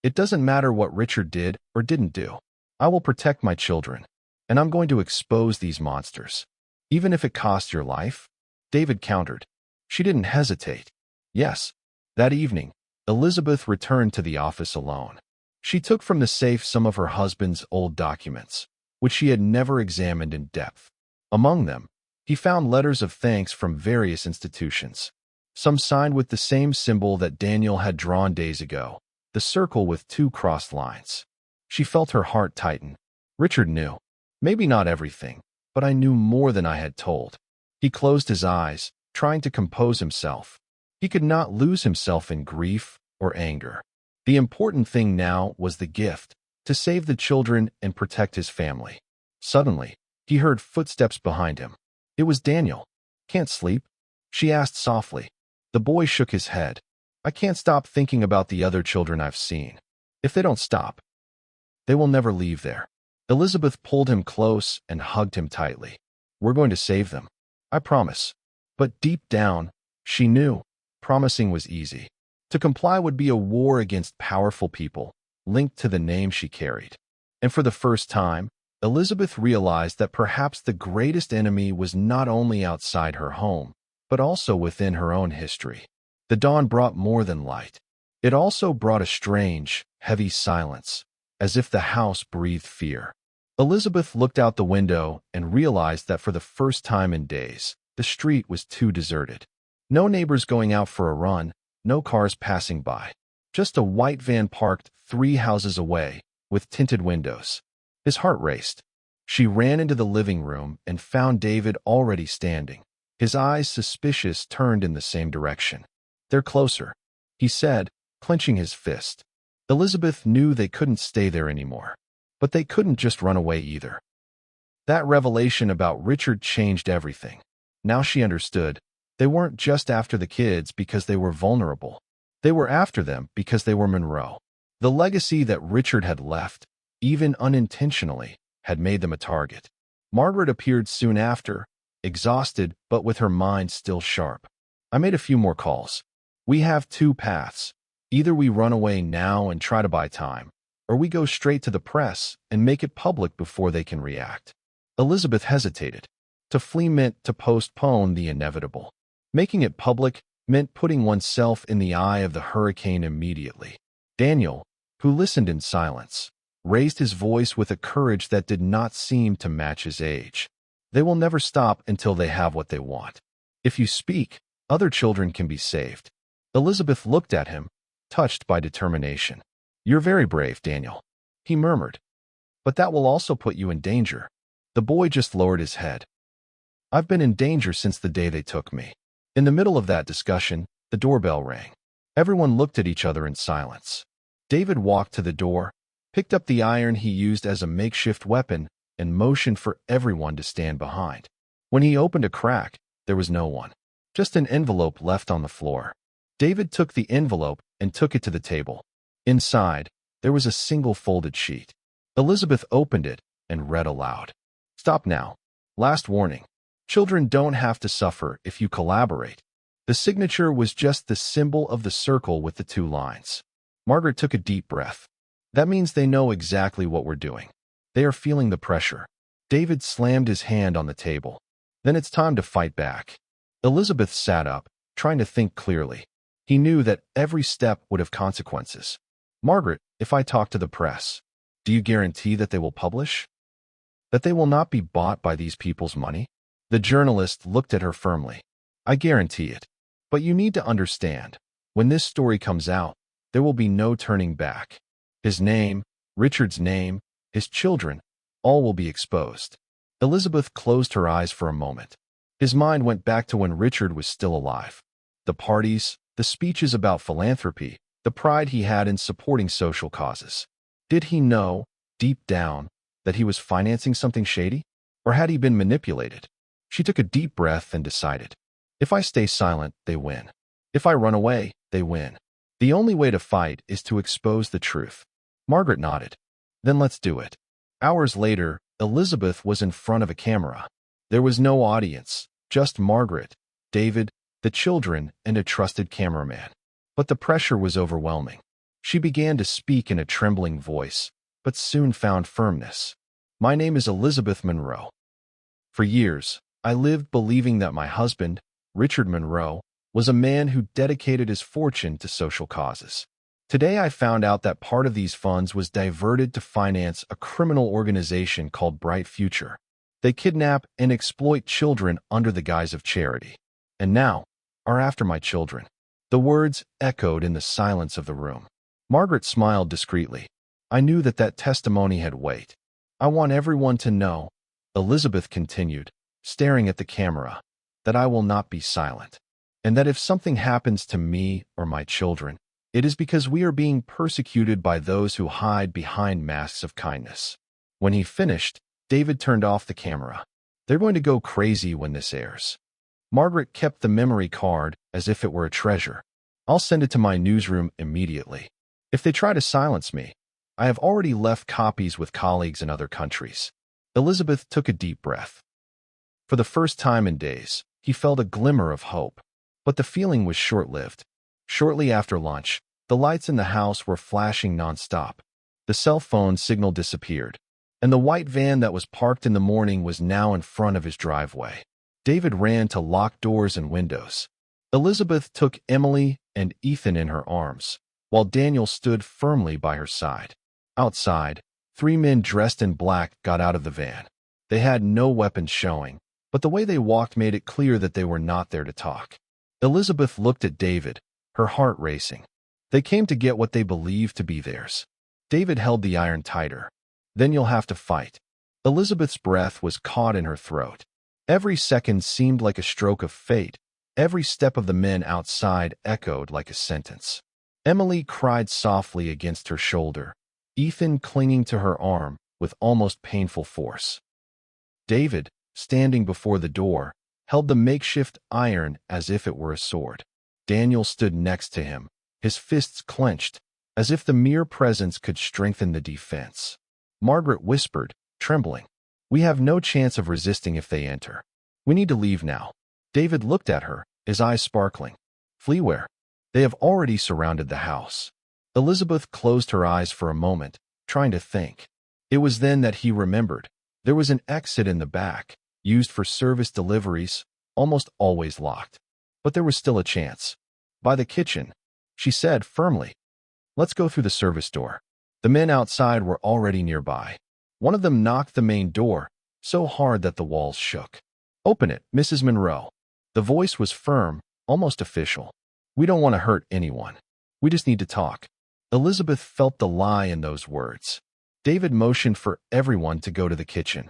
"It doesn't matter what Richard did or didn't do. I will protect my children, and I'm going to expose these monsters, even if it costs your life," David countered. She didn't hesitate. Yes. That evening, Elizabeth returned to the office alone. She took from the safe some of her husband's old documents, which she had never examined in depth. Among them, he found letters of thanks from various institutions, some signed with the same symbol that Daniel had drawn days ago, the circle with 2 crossed lines. She felt her heart tighten. Richard knew. Maybe not everything, but I knew more than I had told. He closed his eyes, trying to compose himself. He could not lose himself in grief or anger. The important thing now was the gift, to save the children and protect his family. Suddenly, he heard footsteps behind him. It was Daniel. "Can't sleep?" she asked softly. The boy shook his head. "I can't stop thinking about the other children I've seen. If they don't stop, they will never leave there." Elizabeth pulled him close and hugged him tightly. "We're going to save them. I promise." But deep down, she knew promising was easy. To comply would be a war against powerful people, linked to the name she carried. And for the first time, Elizabeth realized that perhaps the greatest enemy was not only outside her home, but also within her own history. The dawn brought more than light. It also brought a strange, heavy silence, as if the house breathed fear. Elizabeth looked out the window and realized that for the first time in days, the street was too deserted. No neighbors going out for a run, no cars passing by. Just a white van parked 3 houses away, with tinted windows. His heart raced. She ran into the living room and found David already standing, his eyes suspicious turned in the same direction. "They're closer," he said, clenching his fist. Elizabeth knew they couldn't stay there anymore. But they couldn't just run away either. That revelation about Richard changed everything. Now she understood. They weren't just after the kids because they were vulnerable. They were after them because they were Monroe. The legacy that Richard had left, even unintentionally, had made them a target. Margaret appeared soon after, exhausted but with her mind still sharp. I made a few more calls. We have two paths. Either we run away now and try to buy time, or we go straight to the press and make it public before they can react. Elizabeth hesitated. To flee meant to postpone the inevitable. Making it public meant putting oneself in the eye of the hurricane immediately. Daniel, who listened in silence, raised his voice with a courage that did not seem to match his age. They will never stop until they have what they want. If you speak, other children can be saved. Elizabeth looked at him, touched by determination. You're very brave, Daniel, he murmured. But that will also put you in danger. The boy just lowered his head. I've been in danger since the day they took me. In the middle of that discussion, the doorbell rang. Everyone looked at each other in silence. David walked to the door, picked up the iron he used as a makeshift weapon, and motioned for everyone to stand behind. When he opened a crack, there was no one. Just an envelope left on the floor. David took the envelope and took it to the table. Inside, there was a single folded sheet. Elizabeth opened it and read aloud. Stop now. Last warning. Children don't have to suffer if you collaborate. The signature was just the symbol of the circle with the two lines. Margaret took a deep breath. That means they know exactly what we're doing. They are feeling the pressure. David slammed his hand on the table. Then it's time to fight back. Elizabeth sat up, trying to think clearly. He knew that every step would have consequences. Margaret, if I talk to the press, do you guarantee that they will publish? That they will not be bought by these people's money? The journalist looked at her firmly. I guarantee it. But you need to understand, when this story comes out, there will be no turning back. His name, Richard's name, his children, all will be exposed. Elizabeth closed her eyes for a moment. His mind went back to when Richard was still alive. The parties, the speeches about philanthropy, the pride he had in supporting social causes. Did he know, deep down, that he was financing something shady? Or had he been manipulated? She took a deep breath and decided. If I stay silent, they win. If I run away, they win. The only way to fight is to expose the truth. Margaret nodded. Then let's do it. Hours later, Elizabeth was in front of a camera. There was no audience, just Margaret, David, the children, and a trusted cameraman. But the pressure was overwhelming. She began to speak in a trembling voice, but soon found firmness. My name is Elizabeth Monroe. For years, I lived believing that my husband, Richard Monroe, was a man who dedicated his fortune to social causes. Today I found out that part of these funds was diverted to finance a criminal organization called Bright Future. They kidnap and exploit children under the guise of charity. And now, are after my children. The words echoed in the silence of the room. Margaret smiled discreetly. I knew that testimony had weight. I want everyone to know, Elizabeth continued, staring at the camera, that I will not be silent. And that if something happens to me or my children, it is because we are being persecuted by those who hide behind masks of kindness. When he finished, David turned off the camera. They're going to go crazy when this airs. Margaret kept the memory card as if it were a treasure. I'll send it to my newsroom immediately. If they try to silence me, I have already left copies with colleagues in other countries. Elizabeth took a deep breath. For the first time in days, he felt a glimmer of hope. But the feeling was short-lived. Shortly after lunch, the lights in the house were flashing nonstop. The cell phone signal disappeared, and the white van that was parked in the morning was now in front of his driveway. David ran to lock doors and windows. Elizabeth took Emily and Ethan in her arms, while Daniel stood firmly by her side. Outside, 3 men dressed in black got out of the van. They had no weapons showing, but the way they walked made it clear that they were not there to talk. Elizabeth looked at David, her heart racing. They came to get what they believed to be theirs. David held the iron tighter. Then you'll have to fight. Elizabeth's breath was caught in her throat. Every second seemed like a stroke of fate. Every step of the men outside echoed like a sentence. Emily cried softly against her shoulder, Ethan clinging to her arm with almost painful force. David, standing before the door, held the makeshift iron as if it were a sword. Daniel stood next to him, his fists clenched, as if the mere presence could strengthen the defense. Margaret whispered, trembling, "We have no chance of resisting if they enter. We need to leave now." David looked at her, his eyes sparkling. "Flee where? They have already surrounded the house." Elizabeth closed her eyes for a moment, trying to think. It was then that he remembered. There was an exit in the back, used for service deliveries, almost always locked. But there was still a chance. "By the kitchen," she said firmly. "Let's go through the service door." The men outside were already nearby. One of them knocked the main door, so hard that the walls shook. "Open it, Mrs. Monroe." The voice was firm, almost official. "We don't want to hurt anyone. We just need to talk." Elizabeth felt the lie in those words. David motioned for everyone to go to the kitchen.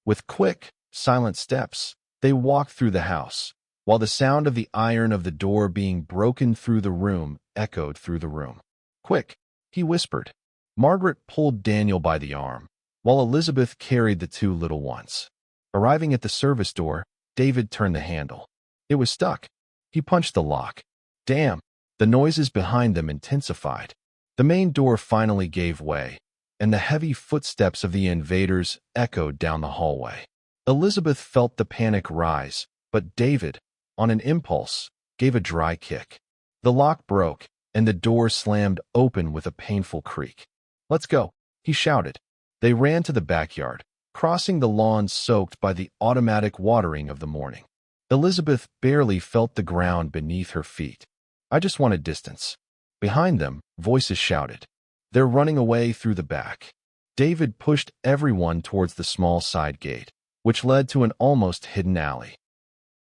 With quick, silent steps, they walked through the house, while the sound of the iron of the door being broken through the room echoed through the room. "Quick," he whispered. Margaret pulled Daniel by the arm, while Elizabeth carried the two little ones. Arriving at the service door, David turned the handle. It was stuck. He punched the lock. Damn! The noises behind them intensified. The main door finally gave way, and the heavy footsteps of the invaders echoed down the hallway. Elizabeth felt the panic rise, but David, on an impulse, gave a dry kick. The lock broke, and the door slammed open with a painful creak. "Let's go," he shouted. They ran to the backyard, crossing the lawn soaked by the automatic watering of the morning. Elizabeth barely felt the ground beneath her feet. "I just wanted distance." Behind them, voices shouted. "They're running away through the back." David pushed everyone towards the small side gate, which led to an almost hidden alley.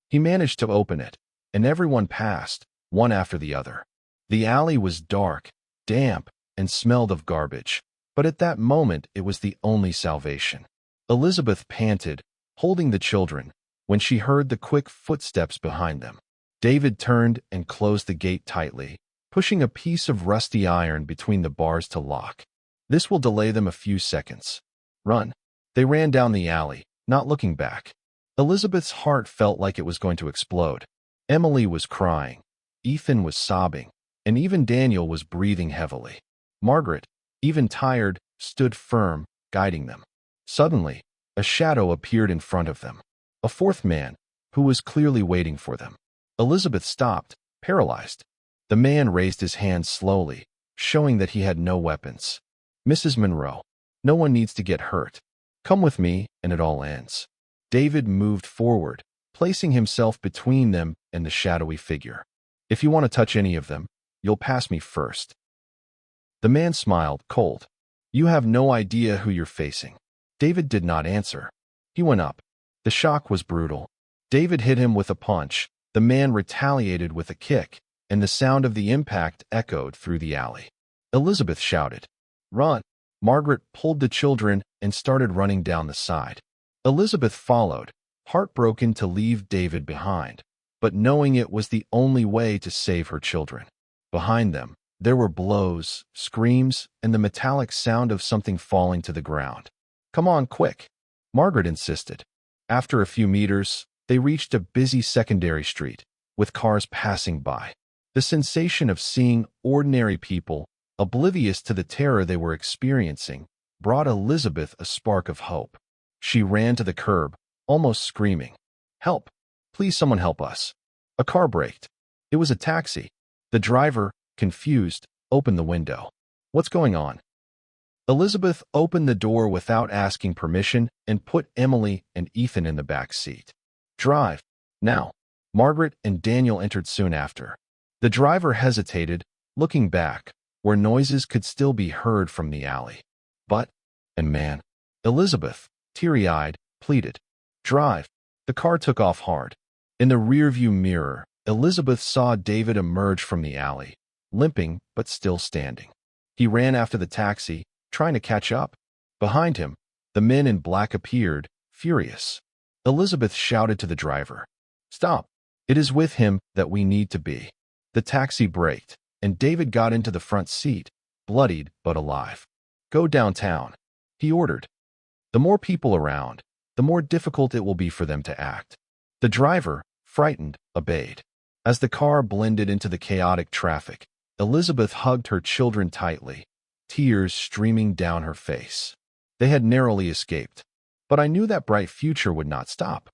He managed to open it, and everyone passed, one after the other. The alley was dark, damp, and smelled of garbage, but at that moment it was the only salvation. Elizabeth panted, holding the children, when she heard the quick footsteps behind them. David turned and closed the gate tightly, pushing a piece of rusty iron between the bars to lock. "This will delay them a few seconds. Run." They ran down the alley, not looking back. Elizabeth's heart felt like it was going to explode. Emily was crying. Ethan was sobbing, and even Daniel was breathing heavily. Margaret, even tired, stood firm, guiding them. Suddenly, a shadow appeared in front of them. A fourth man, who was clearly waiting for them. Elizabeth stopped, paralyzed. The man raised his hand slowly, showing that he had no weapons. "Mrs. Monroe, no one needs to get hurt. Come with me, and it all ends." David moved forward, placing himself between them and the shadowy figure. "If you want to touch any of them, you'll pass me first." The man smiled, cold. "You have no idea who you're facing." David did not answer. He went up. The shock was brutal. David hit him with a punch, the man retaliated with a kick, and the sound of the impact echoed through the alley. Elizabeth shouted, "Run!" Margaret pulled the children and started running down the side. Elizabeth followed, heartbroken to leave David behind, but knowing it was the only way to save her children. Behind them, there were blows, screams, and the metallic sound of something falling to the ground. "Come on, quick," Margaret insisted. After a few meters, they reached a busy secondary street, with cars passing by. The sensation of seeing ordinary people, oblivious to the terror they were experiencing, brought Elizabeth a spark of hope. She ran to the curb, almost screaming, "Help! Please someone help us." A car braked. It was a taxi. The driver, confused, opened the window. "What's going on?" Elizabeth opened the door without asking permission and put Emily and Ethan in the back seat. "Drive. Now." Margaret and Daniel entered soon after. The driver hesitated, looking back, where noises could still be heard from the alley. And man, Elizabeth, teary-eyed, pleaded, "Drive." The car took off hard. In the rearview mirror, Elizabeth saw David emerge from the alley, limping but still standing. He ran after the taxi, trying to catch up. Behind him, the men in black appeared, furious. Elizabeth shouted to the driver, "Stop. It is with him that we need to be." The taxi braked, and David got into the front seat, bloodied but alive. "Go downtown," he ordered. The more people around, the more difficult it will be for them to act. The driver, frightened, obeyed. As the car blended into the chaotic traffic, Elizabeth hugged her children tightly, tears streaming down her face. They had narrowly escaped, but I knew that bright future would not stop.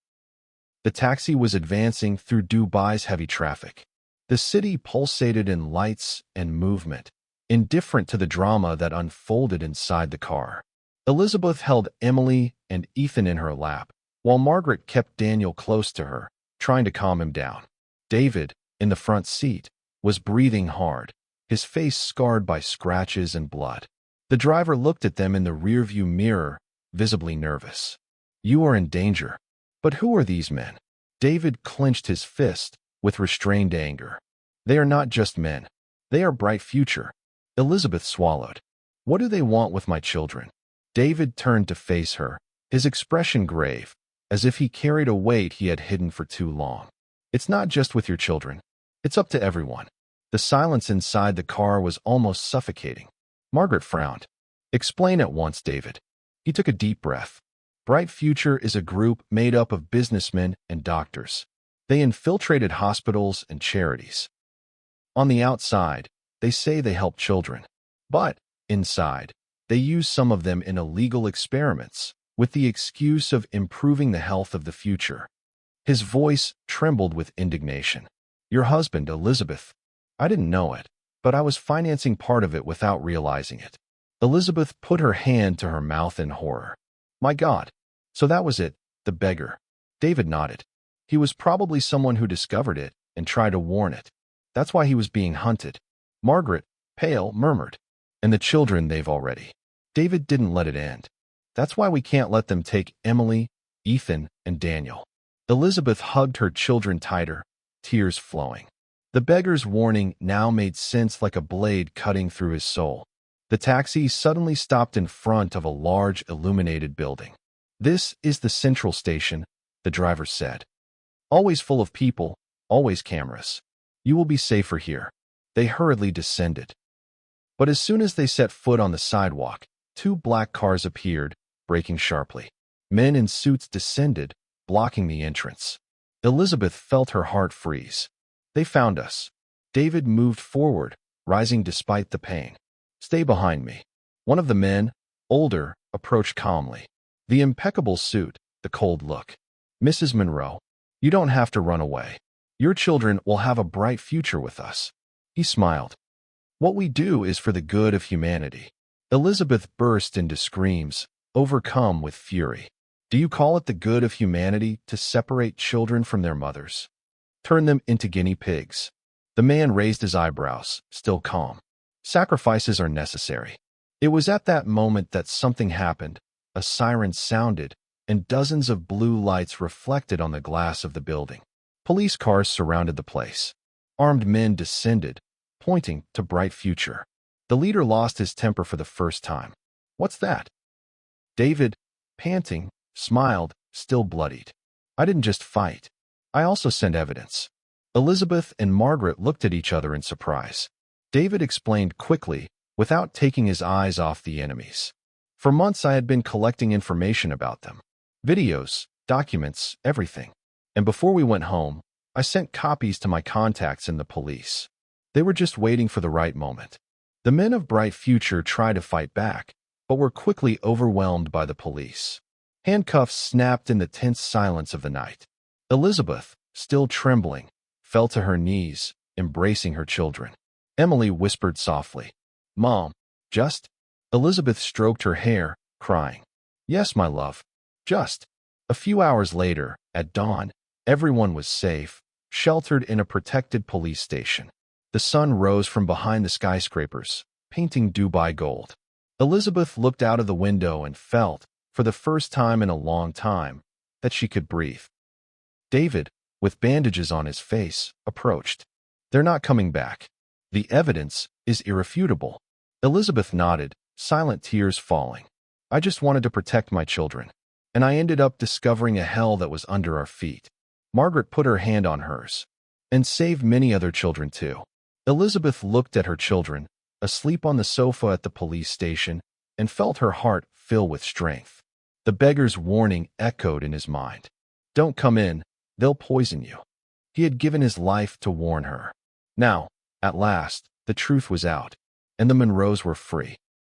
The taxi was advancing through Dubai's heavy traffic. The city pulsated in lights and movement, indifferent to the drama that unfolded inside the car. Elizabeth held Emily and Ethan in her lap, while Margaret kept Daniel close to her, trying to calm him down. David, in the front seat, was breathing hard, his face scarred by scratches and blood. The driver looked at them in the rearview mirror, visibly nervous. "You are in danger. But who are these men?" David clenched his fist with restrained anger. "They are not just men. They are bright future." Elizabeth swallowed. "What do they want with my children?" David turned to face her, his expression grave, as if he carried a weight he had hidden for too long. "It's not just with your children. It's up to everyone." The silence inside the car was almost suffocating. Margaret frowned. "Explain at once, David." He took a deep breath. Bright Future is a group made up of businessmen and doctors. They infiltrated hospitals and charities. On the outside, they say they help children. But, inside, they use some of them in illegal experiments, with the excuse of improving the health of the future. His voice trembled with indignation. "Your husband, Elizabeth. I didn't know it, but I was financing part of it without realizing it." Elizabeth put her hand to her mouth in horror. "My God. So that was it, the beggar." David nodded. "He was probably someone who discovered it and tried to warn it. That's why he was being hunted." Margaret, pale, murmured. "And the children they've already." David didn't let it end. "That's why we can't let them take Emily, Ethan, and Daniel." Elizabeth hugged her children tighter, tears flowing. The beggar's warning now made sense like a blade cutting through his soul. The taxi suddenly stopped in front of a large illuminated building. "This is the central station," the driver said. "Always full of people, always cameras. You will be safer here." They hurriedly descended. But as soon as they set foot on the sidewalk, two black cars appeared, braking sharply. Men in suits descended, blocking the entrance. Elizabeth felt her heart freeze. "They found us." David moved forward, rising despite the pain. "Stay behind me." One of the men, older, approached calmly. The impeccable suit, the cold look. "Mrs. Monroe, you don't have to run away. Your children will have a bright future with us." He smiled. "What we do is for the good of humanity." Elizabeth burst into screams, overcome with fury. "Do you call it the good of humanity to separate children from their mothers? Turn them into guinea pigs?" The man raised his eyebrows, still calm. "Sacrifices are necessary." It was at that moment that something happened. A siren sounded, and dozens of blue lights reflected on the glass of the building. Police cars surrounded the place. Armed men descended, pointing to Bright Future. The leader lost his temper for the first time. "What's that?" David, panting, smiled, still bloodied. "I didn't just fight. I also sent evidence." Elizabeth and Margaret looked at each other in surprise. David explained quickly, without taking his eyes off the enemies. "For months I had been collecting information about them. Videos, documents, everything. And before we went home, I sent copies to my contacts in the police. They were just waiting for the right moment." The men of Bright Future tried to fight back, but were quickly overwhelmed by the police. Handcuffs snapped in the tense silence of the night. Elizabeth, still trembling, fell to her knees, embracing her children. Emily whispered softly, "Mom, just..." Elizabeth stroked her hair, crying, "Yes, my love, just." A few hours later, at dawn, everyone was safe, sheltered in a protected police station. The sun rose from behind the skyscrapers, painting Dubai gold. Elizabeth looked out of the window and felt, for the first time in a long time, that she could breathe. David, with bandages on his face, approached. "They're not coming back. The evidence is irrefutable." Elizabeth nodded, silent tears falling. "I just wanted to protect my children. And I ended up discovering a hell that was under our feet." Margaret put her hand on hers. "And saved many other children too." Elizabeth looked at her children, asleep on the sofa at the police station, and felt her heart fill with strength. The beggar's warning echoed in his mind. Don't come in, they'll poison you. He had given his life to warn her. Now, at last, the truth was out, and the Monroes were free.